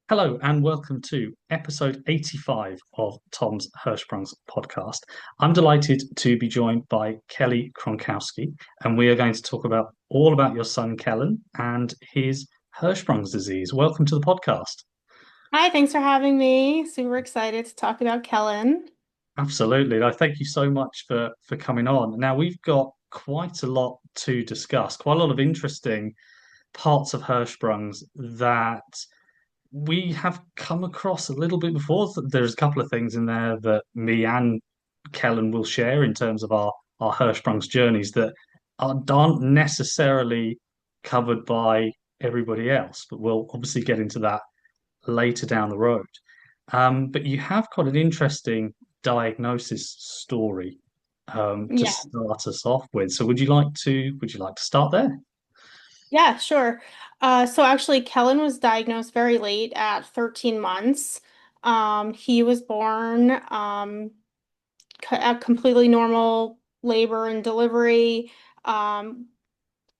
Hello and welcome to episode 85 of Tom's Hirschsprung's podcast. I'm delighted to be joined by Kelly Kronowski, and we are going to talk about all about your son Kellen and his Hirschsprung's disease. Welcome to the podcast. Hi, thanks for having me. Super excited to talk about Kellen. Absolutely. I thank you so much for coming on. Now we've got quite a lot to discuss, quite a lot of interesting parts of Hirschsprung's that we have come across a little bit before. There's a couple of things in there that me and Kellen will share in terms of our Hirschsprung's journeys that aren't necessarily covered by everybody else, but we'll obviously get into that later down the road. But you have got an interesting diagnosis story to Yeah. start us off with. So would you like to start there? Yeah, sure. So actually, Kellen was diagnosed very late at 13 months. He was born at completely normal labor and delivery. Um,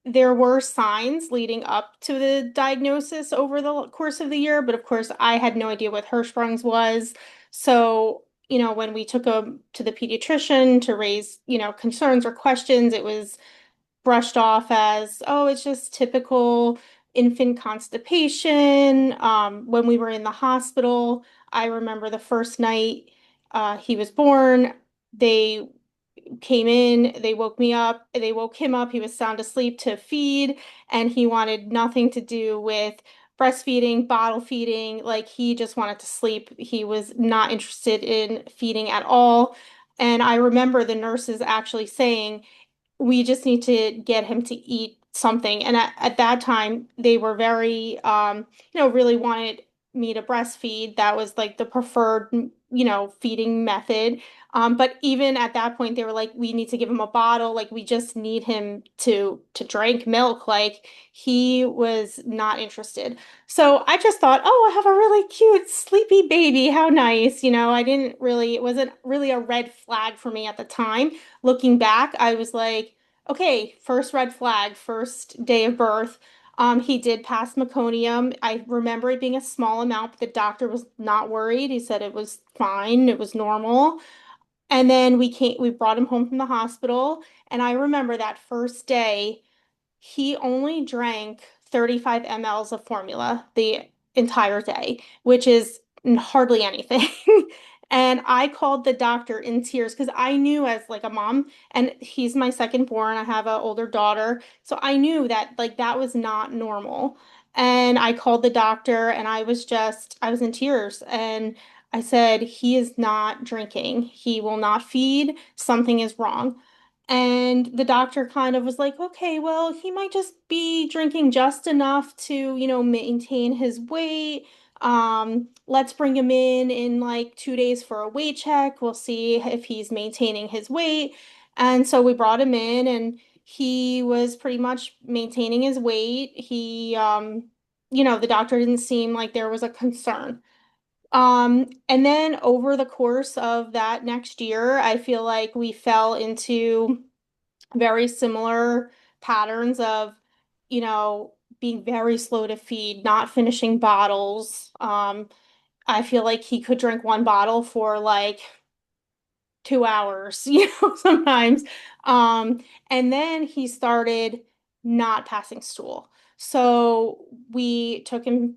there were signs leading up to the diagnosis over the course of the year, but of course, I had no idea what Hirschsprung's was. So, when we took him to the pediatrician to raise, concerns or questions, it was brushed off as, oh, it's just typical infant constipation. When we were in the hospital, I remember the first night he was born, they came in, they woke me up, they woke him up, he was sound asleep to feed, and he wanted nothing to do with breastfeeding, bottle feeding, like he just wanted to sleep. He was not interested in feeding at all. And I remember the nurses actually saying, we just need to get him to eat something. And at that time, they were very, really wanted me to breastfeed. That was like the preferred, feeding method. But even at that point, they were like, we need to give him a bottle. Like we just need him to drink milk. Like he was not interested. So I just thought, oh, I have a really cute, sleepy baby. How nice. I didn't really, it wasn't really a red flag for me at the time. Looking back, I was like, okay, first red flag, first day of birth. He did pass meconium. I remember it being a small amount, but the doctor was not worried. He said it was fine, it was normal. And then we brought him home from the hospital. And I remember that first day, he only drank 35 mLs of formula the entire day, which is hardly anything. And I called the doctor in tears because I knew as like a mom, and he's my second born, I have an older daughter. So I knew that like that was not normal. And I called the doctor and I was in tears. And I said, he is not drinking. He will not feed. Something is wrong. And the doctor kind of was like, okay, well, he might just be drinking just enough to, maintain his weight. Let's bring him in like 2 days for a weight check. We'll see if he's maintaining his weight. And so we brought him in and he was pretty much maintaining his weight. The doctor didn't seem like there was a concern. And then over the course of that next year, I feel like we fell into very similar patterns of, being very slow to feed, not finishing bottles. I feel like he could drink one bottle for like 2 hours, sometimes. And then he started not passing stool. So we took him,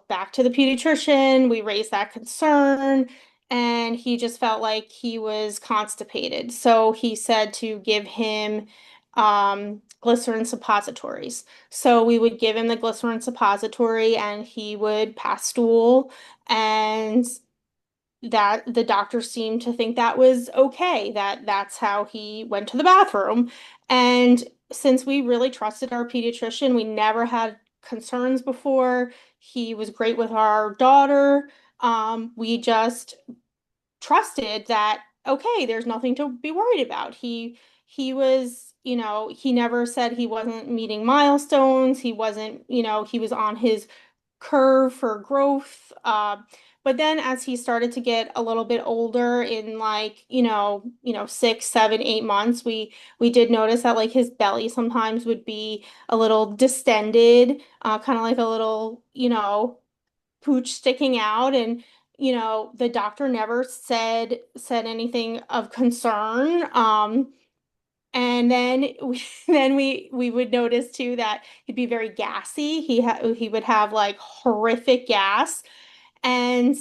back to the pediatrician. We raised that concern, and he just felt like he was constipated. So he said to give him glycerin suppositories. So we would give him the glycerin suppository, and he would pass stool. And that the doctor seemed to think that was okay, that that's how he went to the bathroom. And since we really trusted our pediatrician, we never had concerns before. He was great with our daughter. We just trusted that, okay, there's nothing to be worried about. He was, he never said he wasn't meeting milestones. He wasn't, he was on his curve for growth. But then as he started to get a little bit older in like, 6, 7, 8 months, we did notice that like his belly sometimes would be a little distended, kind of like a little, pooch sticking out, and the doctor never said anything of concern. And then then we would notice too that he'd be very gassy. He would have like horrific gas, and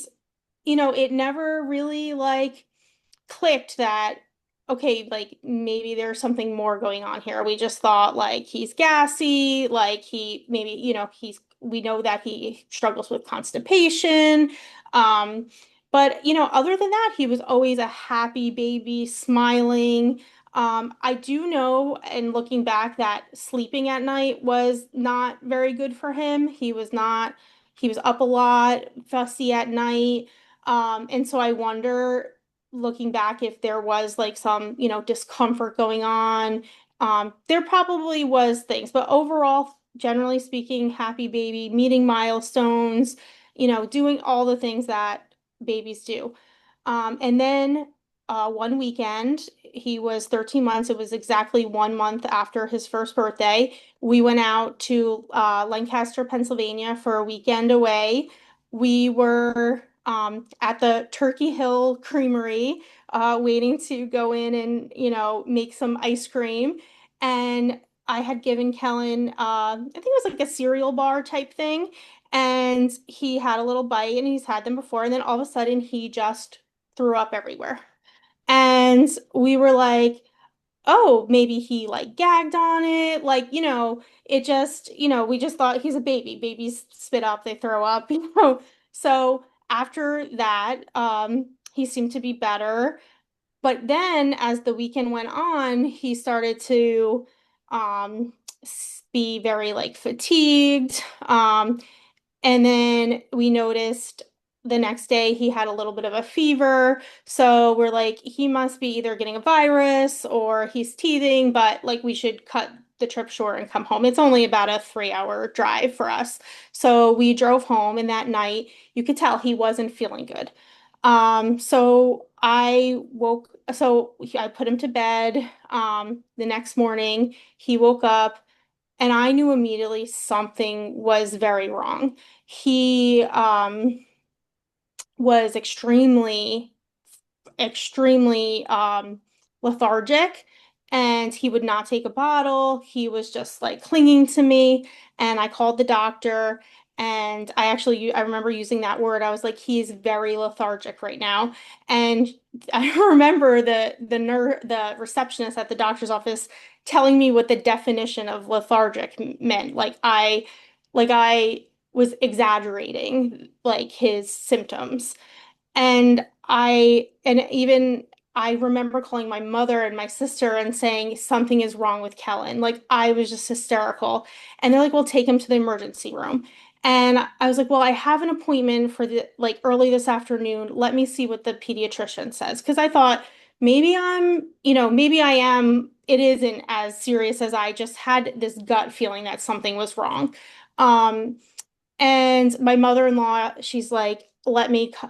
it never really like clicked that, okay, like maybe there's something more going on here. We just thought like he's gassy, like he maybe, we know that he struggles with constipation. Um, but other than that, he was always a happy baby, smiling. I do know, and looking back, that sleeping at night was not very good for him. He was up a lot, fussy at night. And so I wonder, looking back, if there was like some, discomfort going on. There probably was things, but overall, generally speaking, happy baby, meeting milestones, doing all the things that babies do. And then one weekend, he was 13 months. It was exactly 1 month after his first birthday. We went out to Lancaster, Pennsylvania for a weekend away. We were at the Turkey Hill Creamery, waiting to go in and, make some ice cream. And I had given Kellen, I think it was like a cereal bar type thing. And he had a little bite, and he's had them before. And then all of a sudden, he just threw up everywhere. And we were like, oh, maybe he like gagged on it. Like, it just, we just thought he's a baby. Babies spit up, they throw up, So after that, he seemed to be better. But then as the weekend went on, he started to um, be very like fatigued. And then we noticed the next day he had a little bit of a fever. So we're like, he must be either getting a virus or he's teething, but like we should cut the trip short and come home. It's only about a 3-hour drive for us. So we drove home, and that night you could tell he wasn't feeling good. So I put him to bed. The next morning he woke up, and I knew immediately something was very wrong. He was extremely lethargic, and he would not take a bottle. He was just like clinging to me, and I called the doctor, and I remember using that word. I was like, he's very lethargic right now. And I remember the receptionist at the doctor's office telling me what the definition of lethargic meant. Like I was exaggerating like his symptoms. And I remember calling my mother and my sister and saying something is wrong with Kellen. Like I was just hysterical. And they're like, "Well, take him to the emergency room." And I was like, "Well, I have an appointment for the like early this afternoon. Let me see what the pediatrician says." Because I thought maybe I am, it isn't as serious as I just had this gut feeling that something was wrong. Um, and my mother-in-law, she's like,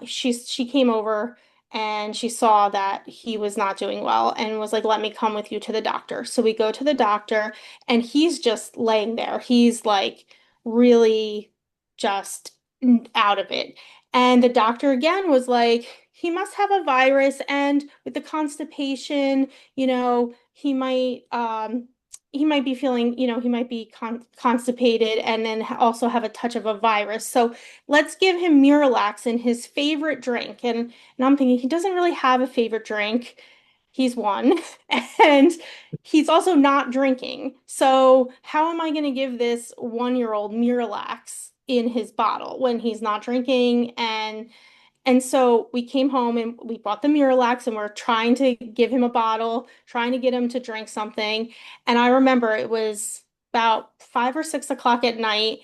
she came over, and she saw that he was not doing well, and was like, let me come with you to the doctor. So we go to the doctor, and he's just laying there. He's like really just out of it. And the doctor again was like, he must have a virus, and with the constipation, he might be feeling, he might be constipated, and then also have a touch of a virus. So let's give him Miralax in his favorite drink. And I'm thinking he doesn't really have a favorite drink. He's one. And he's also not drinking. So how am I going to give this 1-year-old Miralax in his bottle when he's not drinking? And so we came home, and we bought the Miralax, and we're trying to give him a bottle, trying to get him to drink something. And I remember it was about 5 or 6 o'clock at night,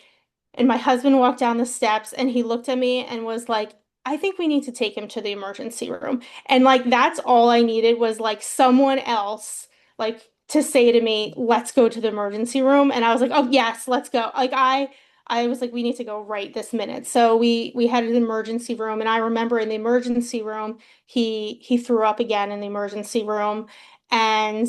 and my husband walked down the steps, and he looked at me and was like, I think we need to take him to the emergency room. And like that's all I needed was like someone else like to say to me, let's go to the emergency room. And I was like, oh yes, let's go. I was like, we need to go right this minute. So we had an emergency room, and I remember in the emergency room, he threw up again in the emergency room, and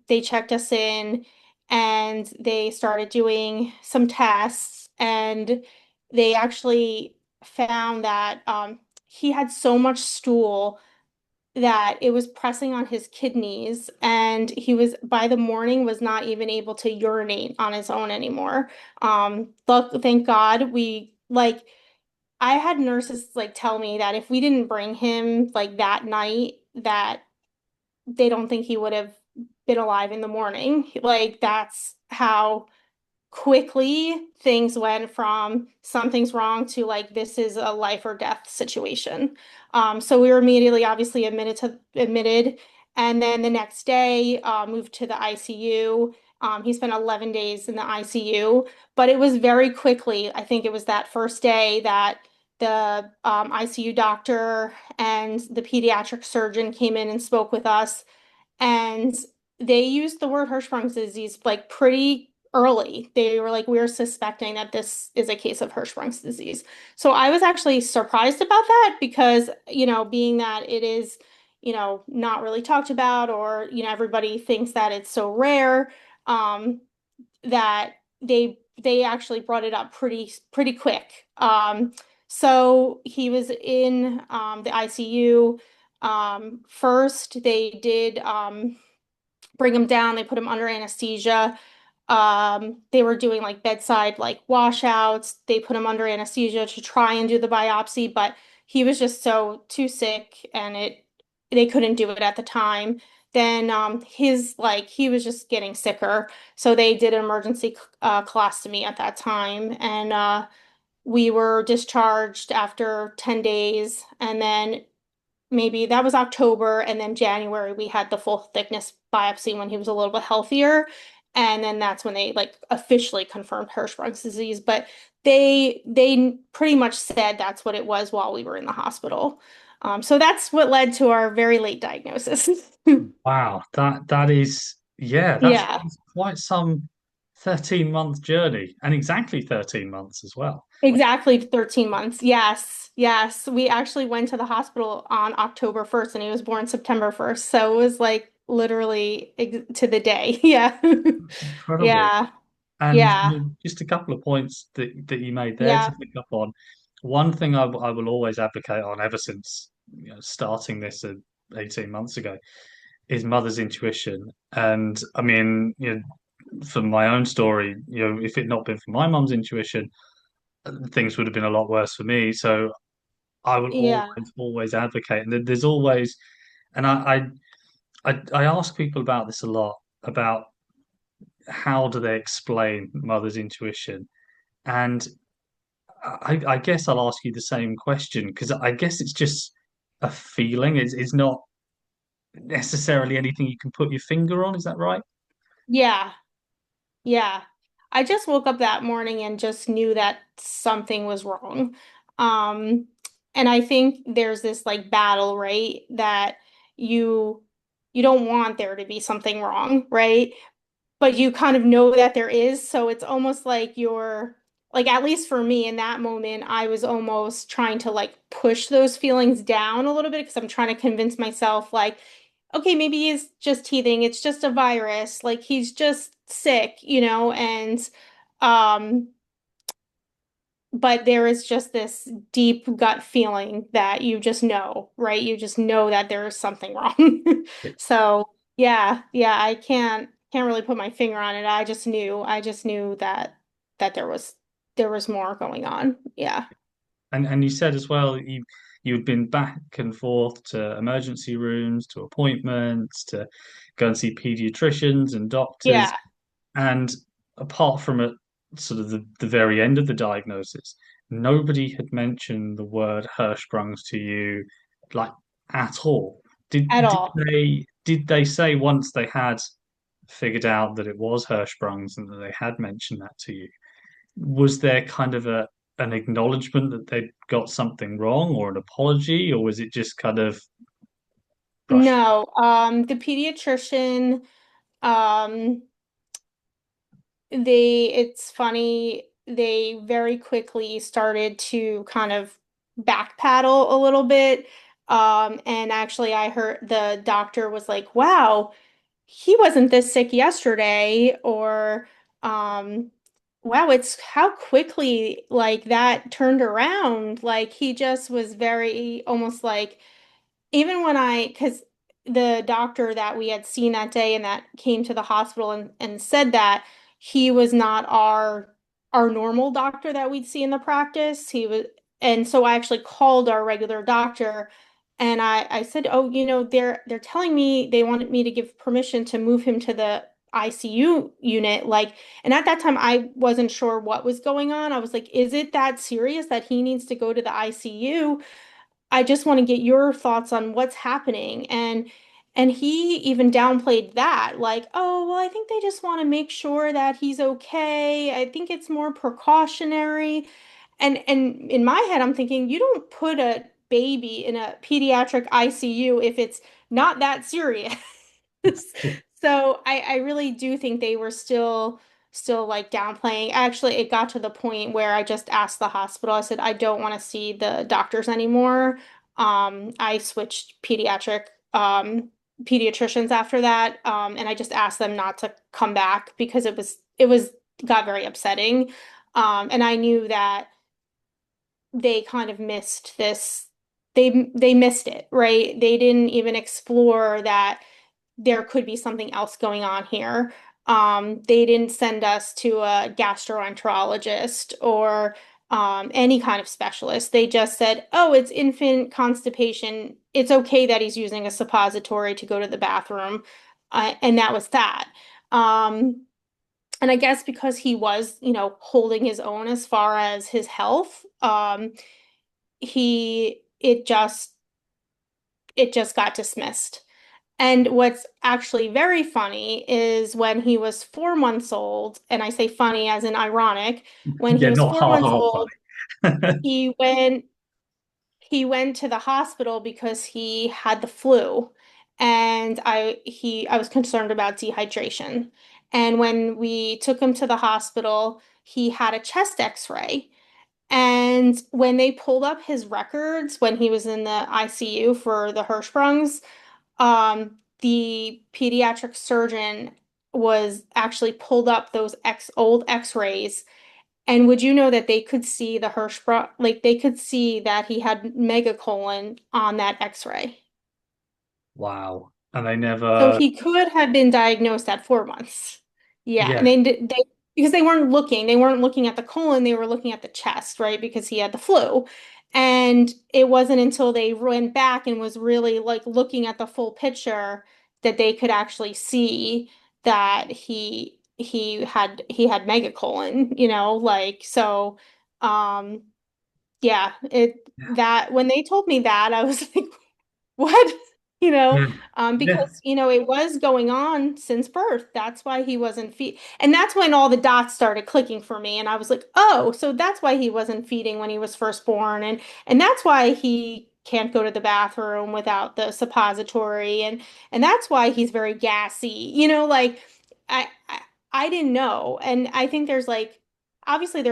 they checked us in, and they started doing some tests, and they actually found that he had so much stool that it was pressing on his kidneys, and he was by the morning was not even able to urinate on his own anymore. Thank God we like I had nurses like tell me that if we didn't bring him like that night, that they don't think he would have been alive in the morning. Like that's how quickly things went from something's wrong to like this is a life or death situation. So we were immediately obviously admitted, and then the next day moved to the ICU. He spent 11 days in the ICU, but it was very quickly. I think it was that first day that the ICU doctor and the pediatric surgeon came in and spoke with us, and they used the word Hirschsprung's disease like pretty early. They were like, we're suspecting that this is a case of Hirschsprung's disease. So I was actually surprised about that because, being that it is, not really talked about, or, everybody thinks that it's so rare, that they actually brought it up pretty quick. So he was in the ICU. First, they did bring him down. They put him under anesthesia. They were doing like bedside like washouts. They put him under anesthesia to try and do the biopsy, but he was just so too sick, and they couldn't do it at the time. Then he was just getting sicker, so they did an emergency colostomy at that time, and we were discharged after 10 days, and then maybe that was October, and then January we had the full thickness biopsy when he was a little bit healthier, and then that's when they like officially confirmed Hirschsprung's disease. But they pretty much said that's what it was while we were in the hospital. So that's what led to our very late diagnosis. Wow, that is, yeah, Yeah. that's quite some 13-month journey, and exactly 13 months as well. Exactly 13 months. Yes. Yes. We actually went to the hospital on October 1st, and he was born September 1st. So it was like literally to the day. Yeah. Incredible. Yeah. And Yeah. just a couple of points that you made there to Yeah. pick up on. One thing I will always advocate on ever since starting this 18 months ago is mother's intuition. And I mean, for my own story, if it not been for my mum's intuition, things would have been a lot worse for me. So I will Yeah. always advocate. And there's always, and I ask people about this a lot about how do they explain mother's intuition. And I guess I'll ask you the same question because I guess it's just a feeling. It's not necessarily anything you can put your finger on. Is that right? Yeah. Yeah. I just woke up that morning and just knew that something was wrong. Um, and I think there's this like battle, right? That you you don't want there to be something wrong, right? But you kind of know that there is. So it's almost like you're like, at least for me in that moment, I was almost trying to like push those feelings down a little bit because I'm trying to convince myself, like, okay, maybe he's just teething. It's just a virus. Like he's just sick, and um, but there is just this deep gut feeling that you just know, right? You just know that there is something wrong. So yeah, yeah, I can't really put my finger on it. I just knew that there was more going on. Yeah. And you said as well that you'd been back and forth to emergency rooms, to appointments, to go and see pediatricians and doctors. Yeah, And apart from at sort of the very end of the diagnosis, nobody had mentioned the word Hirschsprung's to you like at all. at Did all. they say once they had figured out that it was Hirschsprung's and that they had mentioned that to you, was there kind of an acknowledgement that they'd got something wrong or an apology, or was it just kind of brushed? No, the pediatrician, um, it's funny, they very quickly started to kind of backpedal a little bit. And actually I heard the doctor was like, wow, he wasn't this sick yesterday, or um wow, it's how quickly like that turned around. Like he just was very almost like even when because the doctor that we had seen that day and that came to the hospital and said that he was not our normal doctor that we'd see in the practice. He was, and so I actually called our regular doctor and I said, oh, they're telling me they wanted me to give permission to move him to the ICU unit. Like, and at that time I wasn't sure what was going on. I was like, is it that serious that he needs to go to the ICU? I just want to get your thoughts on what's happening. And he even downplayed that, like, oh, well, I think they just want to make sure that he's okay. I think it's more precautionary. And in my head, I'm thinking, you don't put a baby in a pediatric ICU if it's not that serious. So I really do think they were still like downplaying. Actually, it got to the point where I just asked the hospital. I said, I don't want to see the doctors anymore. I switched pediatricians after that. And I just asked them not to come back because it was got very upsetting. And I knew that they kind of missed this. They missed it, right? They didn't even explore that there could be something else going on here. They didn't send us to a gastroenterologist or any kind of specialist. They just said, oh, it's infant constipation. It's okay that he's using a suppository to go to the bathroom. And that was that. And I guess because he was, holding his own as far as his health, he it just got dismissed. And what's actually very funny is when he was 4 months old, and I say funny as in ironic, when he Yeah, was not four half months half old, funny. he went he went to the hospital because he had the flu. And I was concerned about dehydration. And when we took him to the hospital, he had a chest x-ray. And when they pulled up his records when he was in the ICU for the Hirschsprungs, the pediatric surgeon was actually pulled up those old X-rays, and would you know that they could see the Hirschsprung, like they could see that he had megacolon on that X-ray. Wow. And they So never, he could have been diagnosed at 4 months. Yeah, and yeah, they because they weren't looking at the colon, they were looking at the chest, right? Because he had the flu. And it wasn't until they went back and was really like looking at the full picture that they could actually see that he had megacolon, like so yeah, it that when they told me that I was like what? You know, yeah, yeah. because, it was going on since birth. That's why he wasn't feed. And that's when all the dots started clicking for me. And I was like, oh, so that's why he wasn't feeding when he was first born. And that's why he can't go to the bathroom without the suppository. And that's why he's very gassy. Like I I didn't know. And I think there's like obviously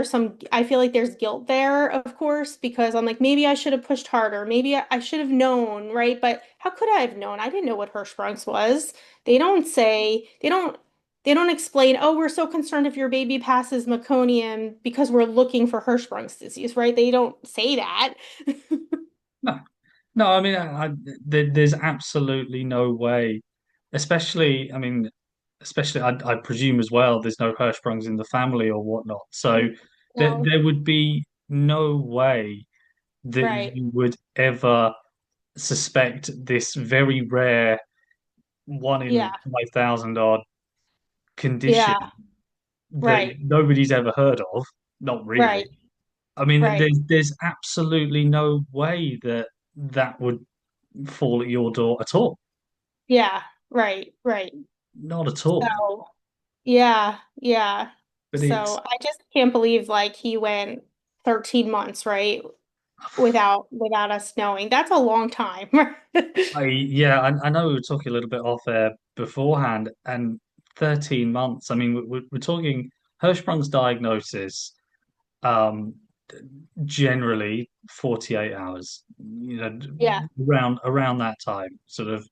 I feel like there's guilt there, of course, because I'm like, maybe I should have pushed harder. Maybe I should have known, right? But how could I have known? I didn't know what Hirschsprung's was. They don't say, they don't explain, oh, we're so concerned if your baby passes meconium because we're looking for Hirschsprung's disease, right? They don't say that. No, no, I mean, there's absolutely no way, especially, I mean, especially, I presume as well, there's no Hirschsprungs in the family or whatnot. So No, there would be no way that right. you would ever suspect this very rare one Yeah, in 5,000 odd condition yeah, that right, nobody's ever heard of. Not really. right, I mean, right. there's absolutely no way that that would fall at your door at all. Yeah, right, right. Not at all. So, yeah, yeah. But So it's, I just can't believe like he went 13 months, right? Without us knowing. That's a long time. yeah, I know we were talking a little bit off air beforehand, and 13 months. I mean, we're talking Hirschsprung's diagnosis, um, generally 48 hours, Yeah. around that time, sort of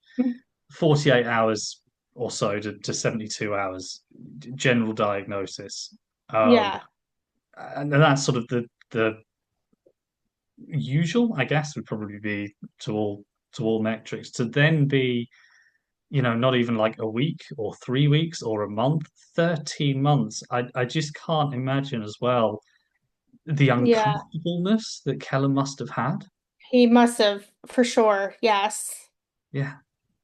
48 hours or so to 72 hours, general diagnosis. Um, Yeah. and that's sort of the usual, I guess, would probably be to all metrics to then be, not even like a week or 3 weeks or a month, 13 months. I just can't imagine as well the Yeah. uncomfortableness that Kellen must have had. He must have, for sure. Yes. Yeah.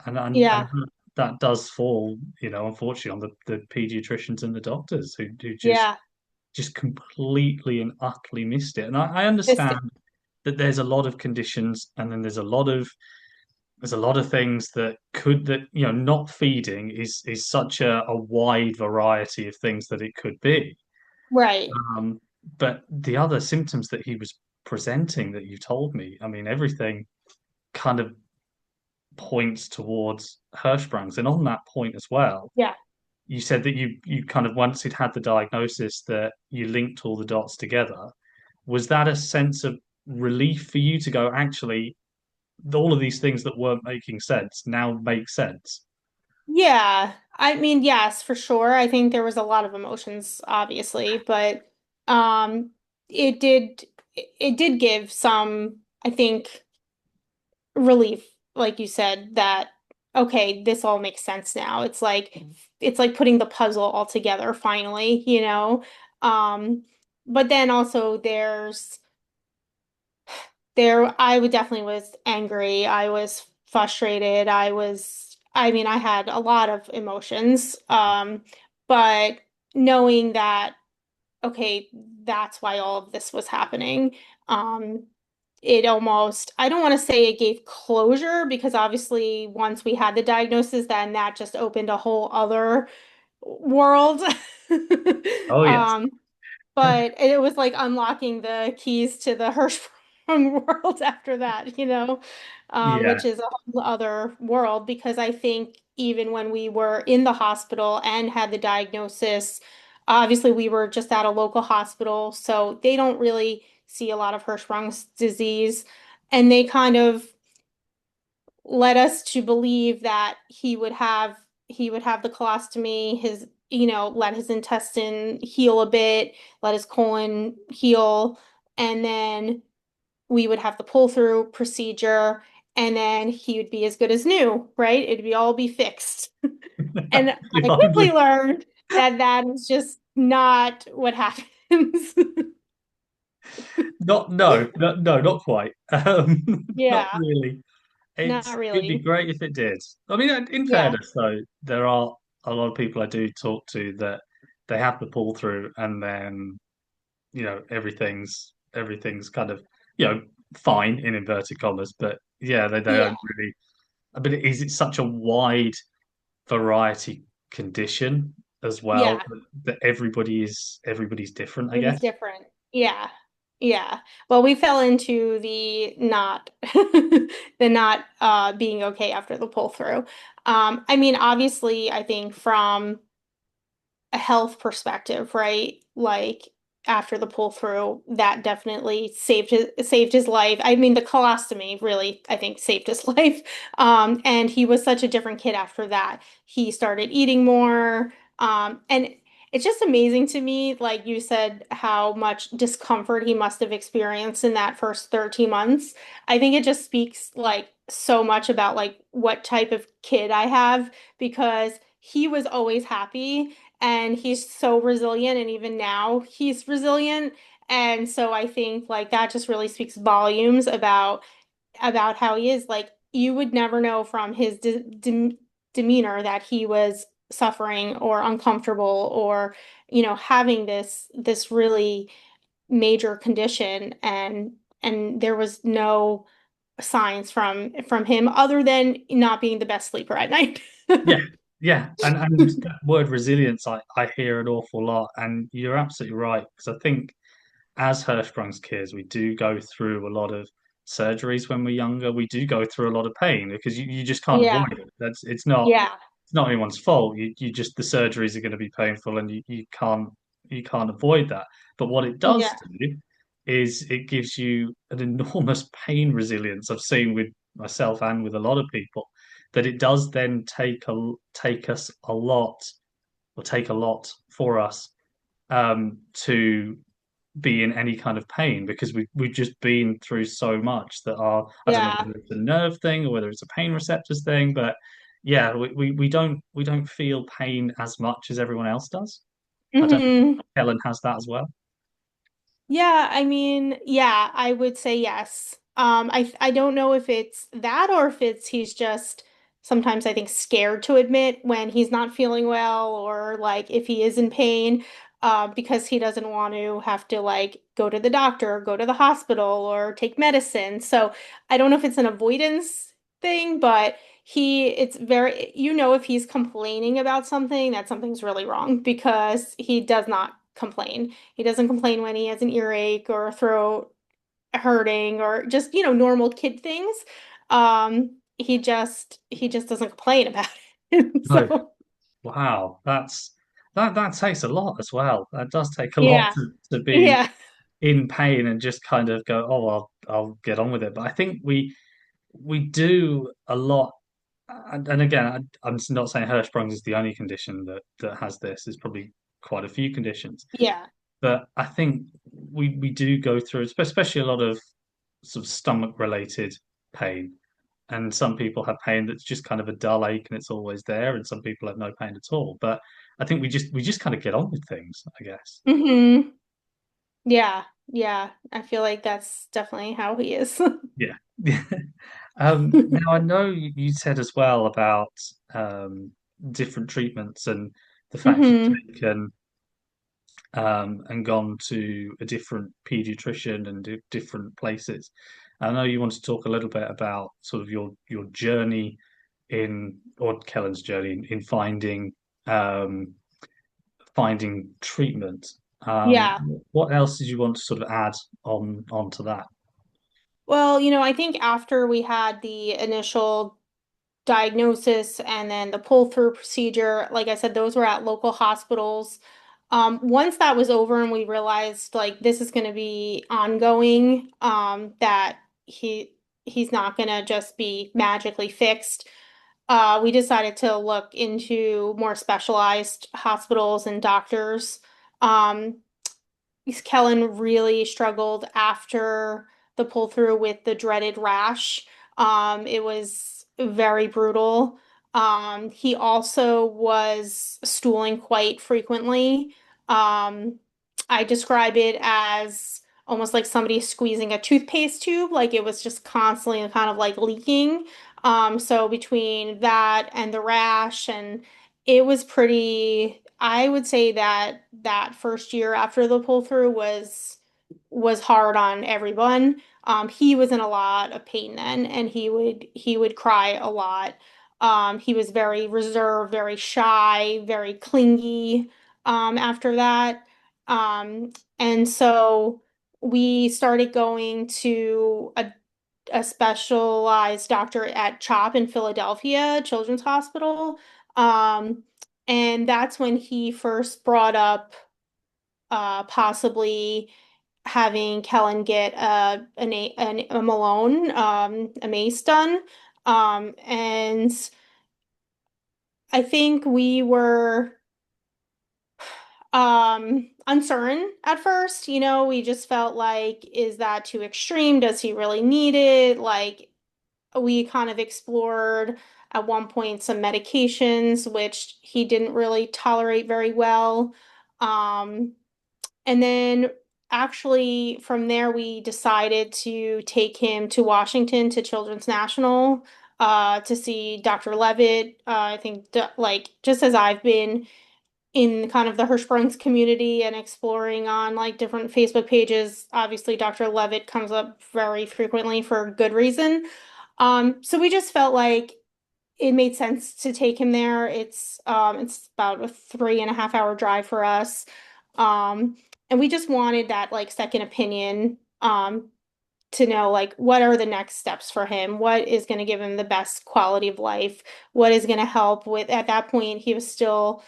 And Yeah. that does fall, unfortunately on the pediatricians and the doctors who Yeah. just completely and utterly missed it. And I Missed understand it. that there's a lot of conditions and then there's a lot of things that not feeding is such a wide variety of things that it could be. Right. Um, but the other symptoms that he was presenting that you told me, I mean, everything kind of points towards Hirschsprung's. And on that point as well, Yeah. you said that you kind of once he'd had the diagnosis that you linked all the dots together. Was that a sense of relief for you to go, actually, all of these things that weren't making sense now make sense? Yeah. I mean, yes, for sure. I think there was a lot of emotions, obviously, but um it did it did give some, I think, relief, like you said, that okay, this all makes sense now. It's like putting the puzzle all together finally, you know. But then also I would definitely was angry. I was frustrated. I mean, I had a lot of emotions. But knowing that, okay, that's why all of this was happening. Um, it almost, I don't want to say it gave closure because obviously once we had the diagnosis, then that just opened a whole other world. Oh yes. Um, but it was like unlocking the keys to the Hirschsprung world after that, Yeah. which is a whole other world because I think even when we were in the hospital and had the diagnosis, obviously we were just at a local hospital, so they don't really see a lot of Hirschsprung's disease, and they kind of led us to believe that he would have the colostomy, let his intestine heal a bit, let his colon heal, and then we would have the pull through procedure, and then he would be as good as new, right? It'd be all be fixed. And I quickly learned that that is just not what happens. Not no, no, no, not quite. Not Yeah, really. not It'd be really. great if it did. I mean, in Yeah, fairness, though, there are a lot of people I do talk to that they have the pull through, and then everything's kind of fine in inverted commas, but yeah, they yeah, don't really. But it's such a wide variety condition as well yeah. that everybody's different, I Everybody's guess. different. Yeah. Yeah. Well, we fell into the not the not being okay after the pull through. I mean, obviously, I think from a health perspective, right? Like after the pull through, that definitely saved his life. I mean, the colostomy really, I think, saved his life. And he was such a different kid after that. He started eating more. And it's just amazing to me, like you said, how much discomfort he must have experienced in that first 13 months. I think it just speaks like so much about like what type of kid I have because he was always happy and he's so resilient, and even now he's resilient. And so I think like that just really speaks volumes about how he is. Like you would never know from his demeanor that he was suffering or uncomfortable or having this really major condition, and there was no signs from him other than not being the best sleeper at night. Yeah, yeah, and that word resilience, I hear an awful lot, and you're absolutely right because I think as Hirschsprung's kids, we do go through a lot of surgeries when we're younger. We do go through a lot of pain because you just can't Yeah. avoid it. It's not anyone's fault. You just the surgeries are going to be painful, and you can't avoid that. But what it does Yeah. do is it gives you an enormous pain resilience. I've seen with myself and with a lot of people that it does then take us a lot, or take a lot for us to be in any kind of pain because we've just been through so much that our I don't know Yeah. whether it's a nerve thing or whether it's a pain receptors thing, but yeah, we don't feel pain as much as everyone else does. I don't know if Hmm. Helen has that as well. Yeah, I mean, yeah, I would say yes. I don't know if it's that or if it's he's just sometimes I think scared to admit when he's not feeling well or like if he is in pain, because he doesn't want to have to like go to the doctor or go to the hospital or take medicine. So I don't know if it's an avoidance thing, but it's very, if he's complaining about something, that something's really wrong because he does not complain. He doesn't complain when he has an earache or a throat hurting or just, normal kid things. He just doesn't complain about it. No. So, Wow, that takes a lot as well. That does take a lot yeah. to be Yeah. in pain and just kind of go, oh, I'll get on with it. But I think we do a lot. And again, I'm not saying Hirschsprung is the only condition that has this. There's probably quite a few conditions, Yeah. but I think we do go through, especially a lot of sort of stomach related pain. And some people have pain that's just kind of a dull ache and it's always there, and some people have no pain at all. But I think we just kind of get on with things, I guess. Hmm. Yeah. Yeah. I feel like that's definitely how he is. Yeah. Now I know you said as well about um, different treatments and the fact Hmm. you've taken and gone to a different pediatrician and different places. I know you want to talk a little bit about sort of your journey or Kellen's journey in um, finding treatment. Yeah. What else did you want to sort of add onto that? Well, I think after we had the initial diagnosis and then the pull-through procedure, like I said, those were at local hospitals. Once that was over and we realized like this is going to be ongoing, that he's not going to just be magically fixed, we decided to look into more specialized hospitals and doctors. Um, Kellen really struggled after the pull through with the dreaded rash. It was very brutal. He also was stooling quite frequently. Um, I describe it as almost like somebody squeezing a toothpaste tube, like it was just constantly kind of like leaking. So between that and the rash and it was pretty, I would say that that first year after the pull through was hard on everyone. He was in a lot of pain then, and he would cry a lot. He was very reserved, very shy, very clingy, after that. And so we started going to a specialized doctor at CHOP in Philadelphia, Children's Hospital. Um, and that's when he first brought up possibly having Kellen get a Malone, a MACE done. And I think we were uncertain at first. We just felt like, is that too extreme? Does he really need it? Like, we kind of explored at one point some medications, which he didn't really tolerate very well. Um, and then actually from there, we decided to take him to Washington to Children's National to see Dr. Levitt. I think like just as I've been in kind of the Hirschsprung's community and exploring on like different Facebook pages, obviously Dr. Levitt comes up very frequently for good reason. So we just felt like it made sense to take him there. It's about a 3.5 hour drive for us. Um, and we just wanted that like second opinion, to know like what are the next steps for him, what is going to give him the best quality of life, what is going to help with at that point he was still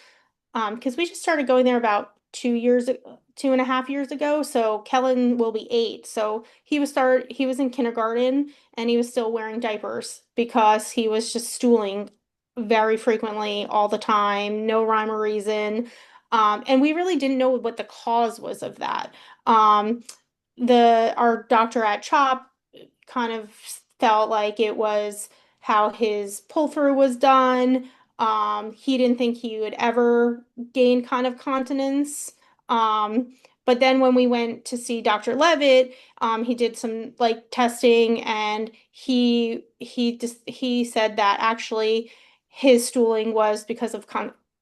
because we just started going there about 2 years, 2.5 years ago. So Kellen will be 8. So he was in kindergarten and he was still wearing diapers because he was just stooling very frequently all the time, no rhyme or reason. And we really didn't know what the cause was of that. Um, the our doctor at CHOP kind of felt like it was how his pull through was done. He didn't think he would ever gain kind of continence. Um, but then when we went to see Dr. Levitt, he did some like testing, and he said that actually his stooling was because of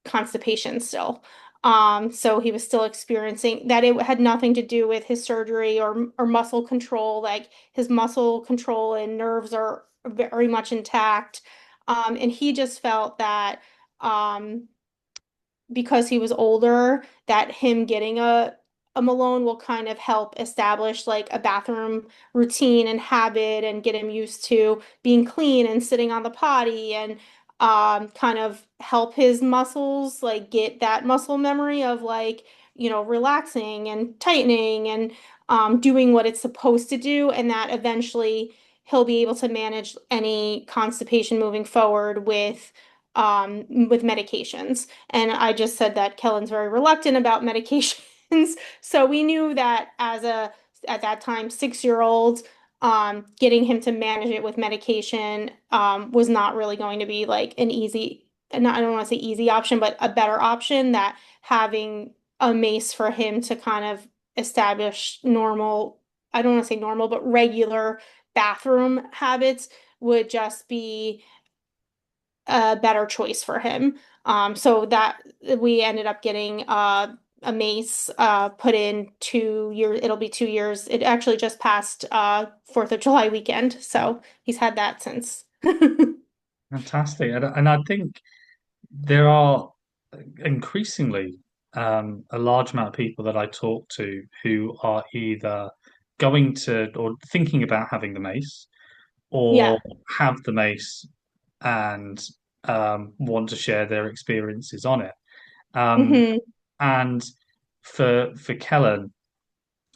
constipation still. So he was still experiencing that. It had nothing to do with his surgery or muscle control. Like his muscle control and nerves are very much intact. And he just felt that um, because he was older, that him getting a Malone will kind of help establish like a bathroom routine and habit and get him used to being clean and sitting on the potty and kind of help his muscles like get that muscle memory of like, relaxing and tightening and doing what it's supposed to do, and that eventually he'll be able to manage any constipation moving forward with medications. And I just said that Kellen's very reluctant about medications. So we knew that at that time, 6 year old, getting him to manage it with medication, was not really going to be like an easy, and I don't want to say easy option, but a better option, that having a MACE for him to kind of establish normal, I don't want to say normal, but regular bathroom habits would just be a better choice for him. So that we ended up getting a MACE put in 2 years. It'll be 2 years. It actually just passed 4th of July weekend, so he's had that since. Fantastic. And I think there are increasingly a large amount of people that I talk to who are either going to or thinking about having the mace or Yeah. have the mace and want to share their experiences on it. Um, hmm and for Kellen,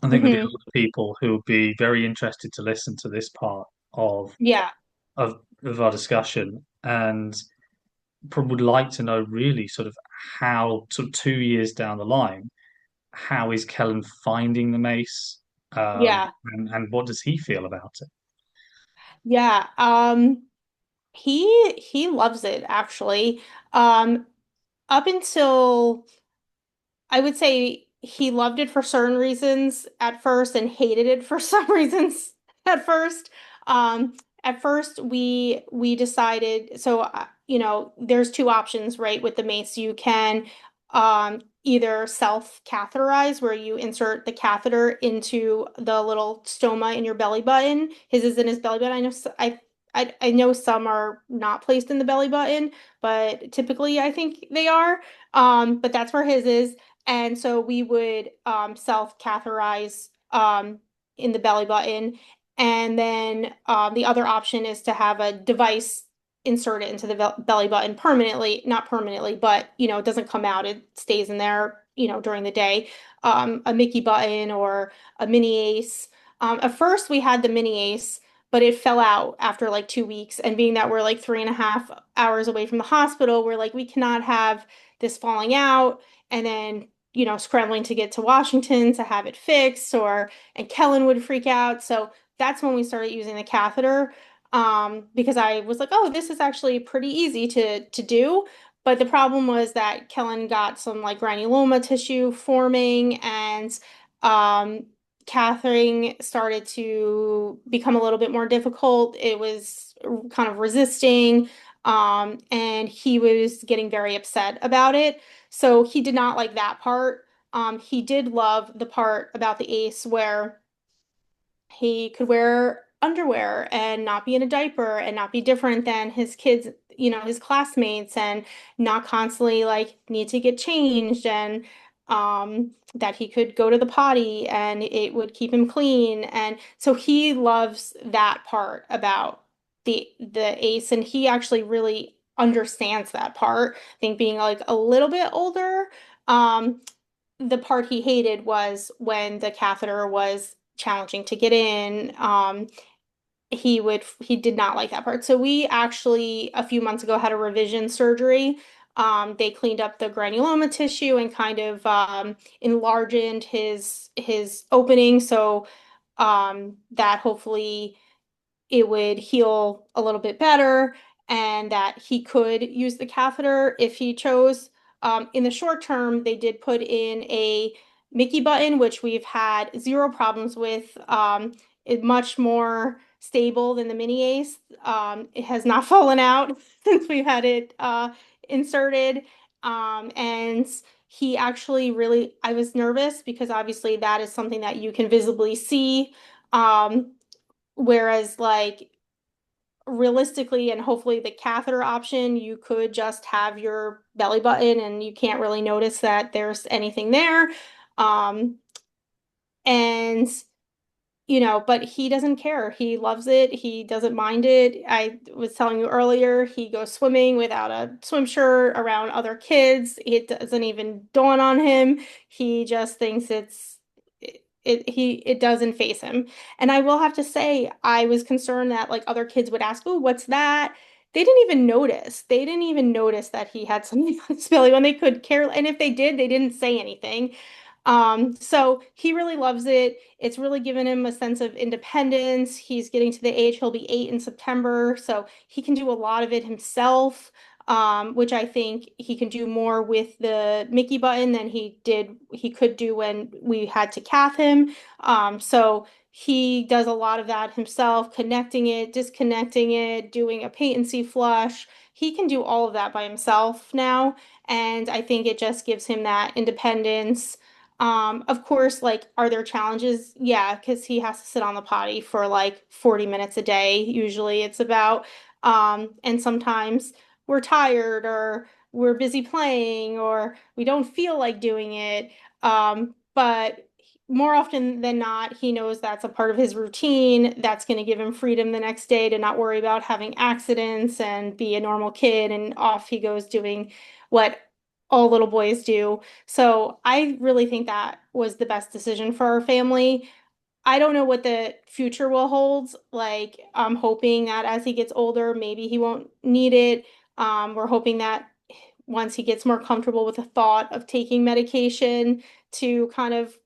I think there'll be a hmm lot of people who will be very interested to listen to this part of Yeah. of our discussion and probably would like to know really sort of how sort of 2 years down the line, how is Kellen finding the mace, Yeah. and what does he feel about it? Yeah. He loves it actually. Um, up until I would say he loved it for certain reasons at first and hated it for some reasons at first. Um, at first we decided, so there's two options, right, with the mace. You can either self-catheterize, where you insert the catheter into the little stoma in your belly button. His is in his belly button. I know I know some are not placed in the belly button, but typically I think they are. But that's where his is. And so we would self-catheterize in the belly button. And then the other option is to have a device insert it into the belly button permanently, not permanently, but it doesn't come out. It stays in there, during the day. A Mickey button or a mini ace. At first we had the mini ace, but it fell out after like 2 weeks. And being that we're like 3.5 hours away from the hospital, we're like, we cannot have this falling out and then scrambling to get to Washington to have it fixed, and Kellen would freak out. So that's when we started using the catheter, because I was like, oh, this is actually pretty easy to do. But the problem was that Kellen got some like granuloma tissue forming, and cathetering started to become a little bit more difficult. It was kind of resisting, and he was getting very upset about it. So he did not like that part. He did love the part about the ace where he could wear underwear and not be in a diaper and not be different than his kids, his classmates, and not constantly like need to get changed, and that he could go to the potty and it would keep him clean. And so he loves that part about the ace, and he actually really understands that part. I think being like a little bit older, the part he hated was when the catheter was challenging to get in. He did not like that part. So we actually a few months ago had a revision surgery, They cleaned up the granuloma tissue and kind of enlarged his opening so that hopefully it would heal a little bit better and that he could use the catheter if he chose. In the short term, they did put in a Mickey button, which we've had zero problems with. It's much more stable than the mini ace. It has not fallen out since we've had it inserted. And he actually really, I was nervous because obviously that is something that you can visibly see. Whereas like realistically and hopefully the catheter option, you could just have your belly button and you can't really notice that there's anything there. Um, and but he doesn't care. He loves it. He doesn't mind it. I was telling you earlier, he goes swimming without a swim shirt around other kids. It doesn't even dawn on him. He just thinks it doesn't faze him. And I will have to say, I was concerned that like other kids would ask, "Oh, what's that?" They didn't even notice. They didn't even notice that he had something on his belly when they could care. And if they did, they didn't say anything. So he really loves it. It's really given him a sense of independence. He's getting to the age, he'll be 8 in September, so he can do a lot of it himself, which I think he can do more with the Mickey button than he could do when we had to cath him. So he does a lot of that himself, connecting it, disconnecting it, doing a patency flush. He can do all of that by himself now, and I think it just gives him that independence. Of course, like, are there challenges? Yeah, because he has to sit on the potty for like 40 minutes a day. Usually it's about, and sometimes we're tired or we're busy playing or we don't feel like doing it. But more often than not, he knows that's a part of his routine. That's going to give him freedom the next day to not worry about having accidents and be a normal kid. And off he goes doing what all little boys do. So I really think that was the best decision for our family. I don't know what the future will hold. Like, I'm hoping that as he gets older, maybe he won't need it. We're hoping that once he gets more comfortable with the thought of taking medication to kind of,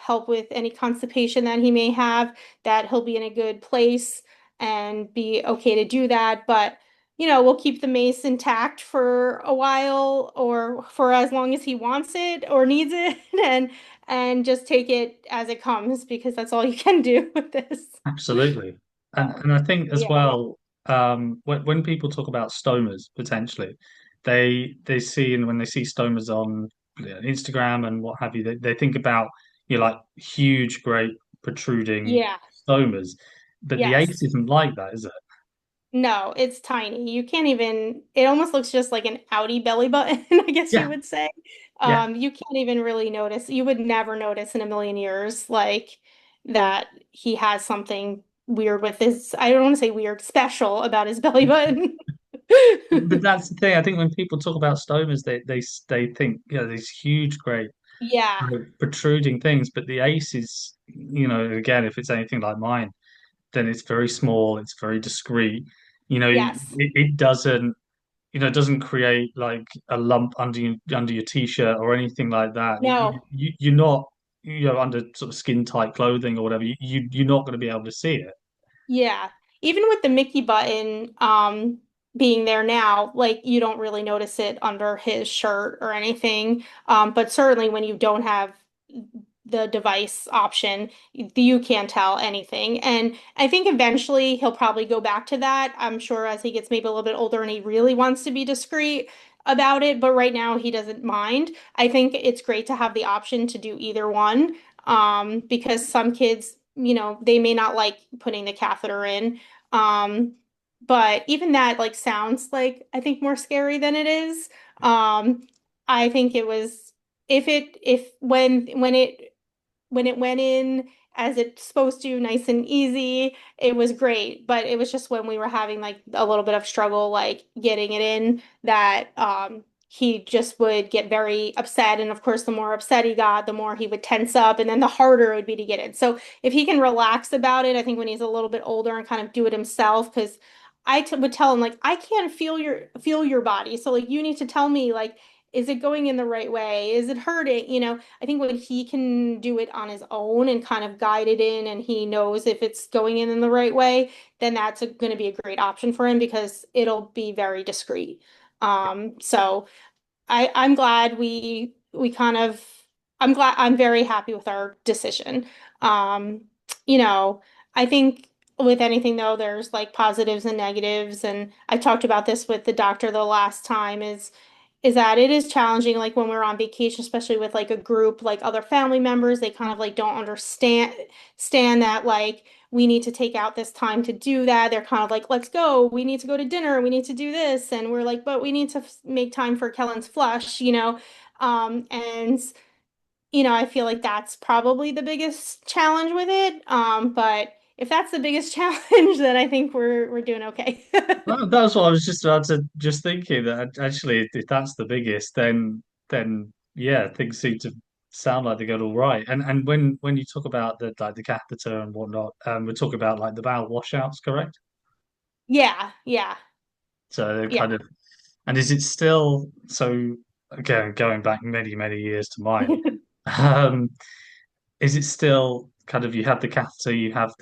help with any constipation that he may have, that he'll be in a good place and be okay to do that. But, we'll keep the mace intact for a while or for as long as he wants it or needs it and just take it as it comes because that's all you can do with this. Absolutely. So, And I think as yeah. well, when people talk about stomas potentially, they see, and when they see stomas on Instagram and what have you, they think about like huge, great protruding Yeah. stomas. But the Yes. ace isn't like that, is it? No, it's tiny. You can't even, it almost looks just like an outie belly button, I guess you Yeah, would say. yeah. You can't even really notice. You would never notice in a million years, like that he has something weird with his, I don't want to say weird, special about his belly button. But that's the thing. I think when people talk about stomas, they think these huge, great Yeah. protruding things. But the ace is, again, if it's anything like mine, then it's very small, it's very discreet. Yes. It doesn't, it doesn't create like a lump under your t-shirt or anything like that. No. You're not, under sort of skin tight clothing or whatever. You're not going to be able to see it. Yeah. Even with the Mickey button being there now, like you don't really notice it under his shirt or anything. But certainly when you don't have the device option, you can't tell anything. And I think eventually he'll probably go back to that. I'm sure as he gets maybe a little bit older and he really wants to be discreet about it, but right now he doesn't mind. I think it's great to have the option to do either one, because some kids, they may not like putting the catheter in. Um, but even that like sounds like I think more scary than it is. I think it was if when it went in as it's supposed to, nice and easy, it was great. But it was just when we were having like a little bit of struggle, like getting it in, that he just would get very upset. And of course, the more upset he got, the more he would tense up, and then the harder it would be to get it. So if he can relax about it, I think when he's a little bit older and kind of do it himself, because would tell him like I can't feel your body. So like you need to tell me like is it going in the right way? Is it hurting? I think when he can do it on his own and kind of guide it in and he knows if it's going in the right way, then that's going to be a great option for him because it'll be very discreet. So I'm glad we kind of I'm very happy with our decision. Um, you know, I think with anything though, there's like positives and negatives, and I talked about this with the doctor the last time is that it is challenging like when we're on vacation, especially with like a group like other family members, they kind of like don't understand that like we need to take out this time to do that. They're kind of like, let's go. We need to go to dinner. We need to do this. And we're like, but we need to make time for Kellen's flush. And I feel like that's probably the biggest challenge with it. But if that's the biggest challenge, then I think we're doing okay. That's what I was just about to just thinking that actually, if that's the biggest, then yeah, things seem to sound like they're going all right. And when you talk about the like the catheter and whatnot, we're talking about like the bowel washouts, correct? Yeah, yeah, So they're yeah. kind of, and is it still so? Again, going back many years to mine, um, is it still kind of you have the catheter, you have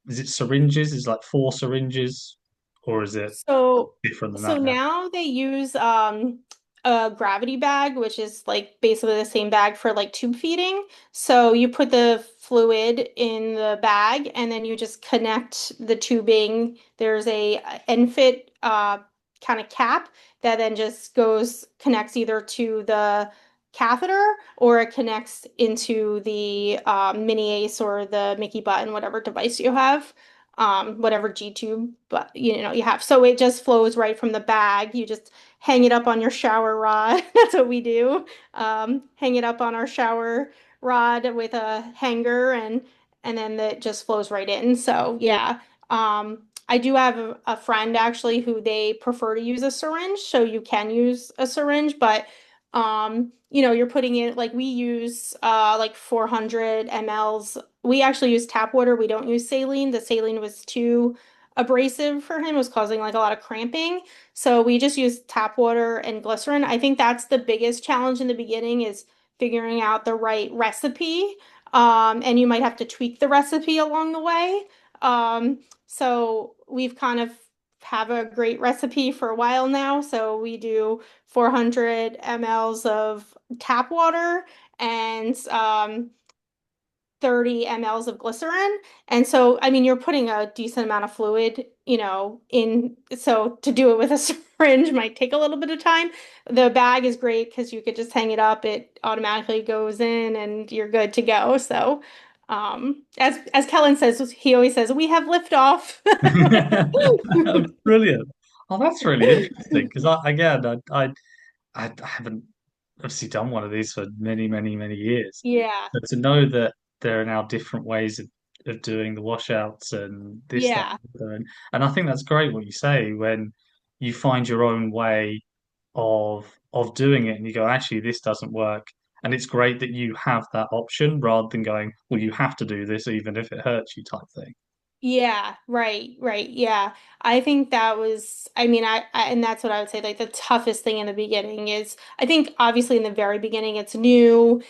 is it syringes? Is it like four syringes, or is it So different than so that now? now they use a gravity bag, which is like basically the same bag for like tube feeding. So you put the fluid in the bag and then you just connect the tubing. There's a ENFit kind of cap that then just connects either to the catheter or it connects into the mini ace or the Mickey button, whatever device you have, whatever G tube, but you have. So it just flows right from the bag. You just hang it up on your shower rod. That's what we do. Hang it up on our shower rod with a hanger, and then it just flows right in. So yeah. I do have a friend actually who they prefer to use a syringe, so you can use a syringe, but you're putting it like we use like 400 mLs. We actually use tap water. We don't use saline. The saline was too abrasive for him. It was causing like a lot of cramping. So we just use tap water and glycerin. I think that's the biggest challenge in the beginning is figuring out the right recipe. And you might have to tweak the recipe along the way. So we've kind of have a great recipe for a while now. So we do 400 mLs of tap water and 30 mLs of glycerin. And so, I mean, you're putting a decent amount of fluid, in. So to do it with a syringe might take a little bit of time. The bag is great because you could just hang it up, it automatically goes in and you're good to go. So, as Kellen says, he always says, we have liftoff. Brilliant. Oh, that's really interesting because I haven't obviously done one of these for many years. Yeah, But to know that there are now different ways of doing the washouts and this, that, yeah. and the other, and I think that's great what you say when you find your own way of doing it and you go, actually, this doesn't work. And it's great that you have that option rather than going, well, you have to do this even if it hurts you type thing. Yeah, right. Yeah. I think that was, I mean, and that's what I would say, like the toughest thing in the beginning is, I think obviously in the very beginning it's new.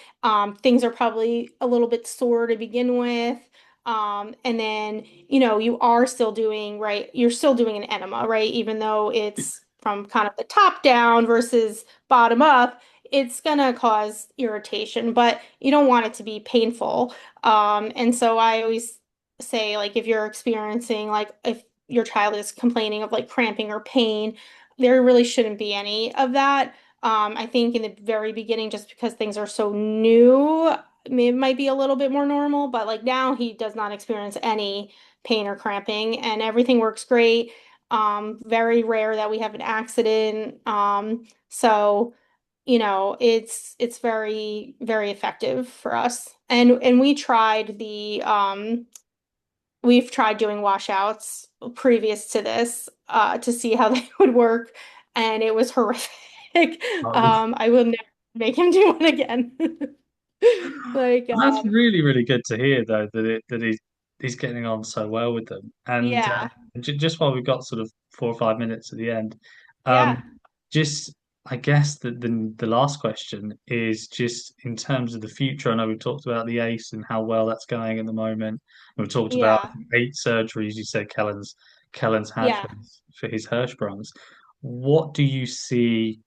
Things are probably a little bit sore to begin with. And then, you are still doing, right, you're still doing an enema, right? Even though it's from kind of the top down versus bottom up, it's gonna cause irritation, but you don't want it to be painful. And so I always say like if you're experiencing like if your child is complaining of like cramping or pain, there really shouldn't be any of that. I think in the very beginning, just because things are so new, it might be a little bit more normal, but like now he does not experience any pain or cramping and everything works great. Very rare that we have an accident. So it's very effective for us. And we've tried doing washouts previous to this to see how they would work, and it was horrific. I will never make him do one again. Like, That's really good to hear, though, that it he's getting on so well with them. And Yeah. just while we've got sort of 4 or 5 minutes at the end, um, Yeah. just I guess the last question is just in terms of the future. I know we've talked about the ACE and how well that's going at the moment. We've talked about I Yeah. think, 8 surgeries. You said Kellen's had Yeah. for his Hirschsprungs. What do you see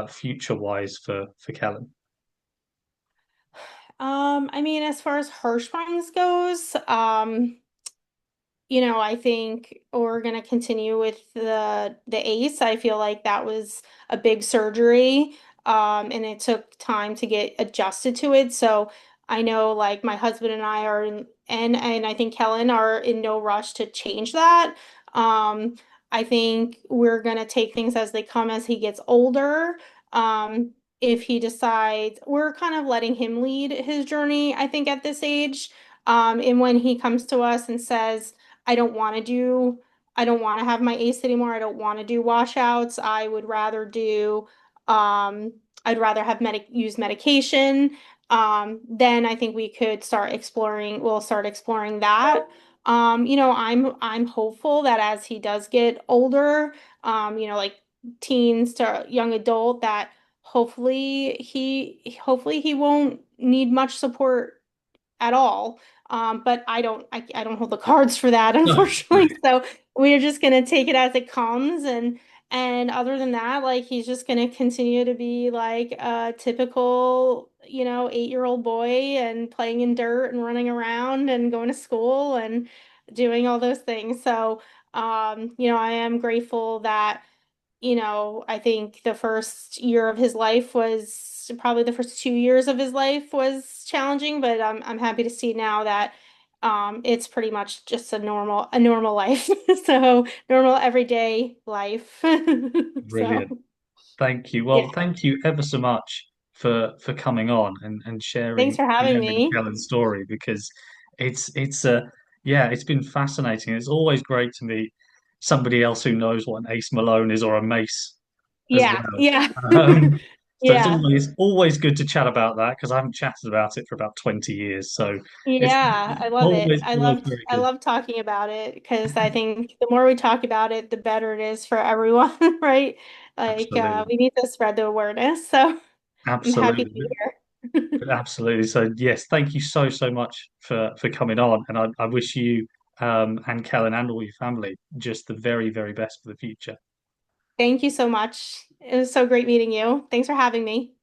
future wise for Kellen? I mean, as far as Hirschsprung's goes, I think we're gonna continue with the ACE. I feel like that was a big surgery, and it took time to get adjusted to it. So I know, like my husband and I are in, and I think Kellen are in no rush to change that. Um, I think we're gonna take things as they come as he gets older. If he decides, we're kind of letting him lead his journey, I think, at this age. And when he comes to us and says, I don't want to do, I don't want to have my ACE anymore. I don't want to do washouts. I would rather do, um, I'd rather have use medication. Then I think we'll start exploring that. I'm hopeful that as he does get older, like teens to young adult, that hopefully he won't need much support at all. But I don't hold the cards for that, No, no, unfortunately. So we're just gonna take it as it comes, and other than that, like he's just gonna continue to be like a typical, 8-year-old boy and playing in dirt and running around and going to school and doing all those things. So, I am grateful that I think the first year of his life was probably the first 2 years of his life was challenging, but I'm happy to see now that it's pretty much just a normal life. So normal everyday life. brilliant. So Thank you. yeah. Well, thank you ever so much for coming on and Thanks for having sharing me. Kellen's story because it's yeah, it's been fascinating. It's always great to meet somebody else who knows what an ace Malone is or a mace as Yeah, well. yeah. Um, so it's Yeah. always good to chat about that because I haven't chatted about it for about 20 years. So it's Yeah, I love it. always very I good. love talking about it because I think the more we talk about it, the better it is for everyone, right? Like Absolutely. we need to spread the awareness. So I'm happy to be Absolutely. here. Absolutely. So yes, thank you so much for coming on, and I wish you and Kellen and all your family just the very best for the future. Thank you so much. It was so great meeting you. Thanks for having me.